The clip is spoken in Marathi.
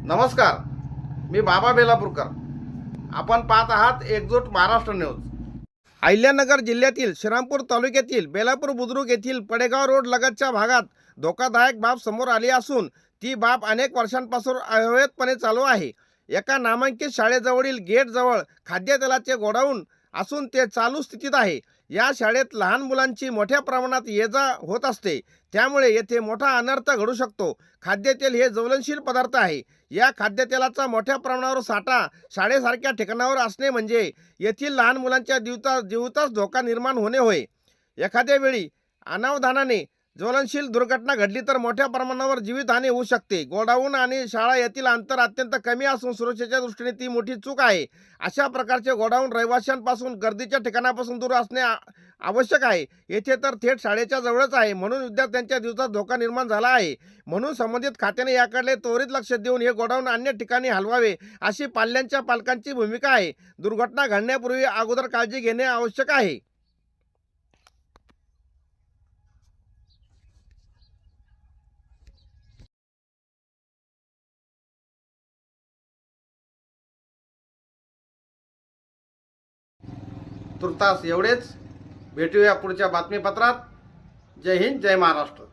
नमस्कार, मी बाबा बेलापूरकर. आपण पाहत आहात एकजूट महाराष्ट्र न्यूज. अहिल्यानगर जिल्ह्यातील श्रीरामपूर तालुक्यातील बेलापूर बुद्रुक येथील पडेगाव रोड लगतच्या भागात धोकादायक बाब समोर आली असून ती बाब अनेक वर्षांपासून अवैधपणे चालू आहे. एका नामांकित शाळेजवळील गेटजवळ खाद्यतेलाचे गोडाऊन असून ते चालू स्थितीत आहे. या शाळेत लहान मुलांची मोठ्या प्रमाणात ये-जा होत असते, त्यामुळे येथे मोठा अनर्थ घडू शकतो. खाद्यतेल हे ज्वलनशील पदार्थ आहे. या खाद्यतेलाचा मोठ्या प्रमाणावर साठा शाळेसारख्या ठिकाणावर असणे म्हणजे येथील लहान मुलांच्या जीवितास धोका निर्माण होणे होय. एखाद्या वेळी अनावधानाने ज्वलनशील दुर्घटना घडली तर मोठ्या प्रमाणावर जीवितहानी होऊ शकते. गोडाऊन आणि शाळा यातील अंतर अत्यंत कमी असून सुरक्षेच्या दृष्टीने ती मोठी चूक आहे. अशा प्रकारचे गोडाऊन रहिवाशांपासून गर्दीच्या ठिकाणापासून दूर असणे आवश्यक आहे. येथे तर थेट शाळेच्या जवळच आहे, म्हणून विद्यार्थ्यांच्या जीवाचा धोका निर्माण झाला आहे. म्हणून संबंधित खात्याने याकडे त्वरित लक्ष देऊन हे गोडाऊन अन्य ठिकाणी हलवावे अशी पाल्यांच्या पालकांची भूमिका आहे. दुर्घटना घडण्यापूर्वी अगोदर काळजी घेणे आवश्यक आहे. तुर्तास एवढेच. भेटूया पुढच्या बातमीपत्रात. जय हिंद, जय महाराष्ट्र.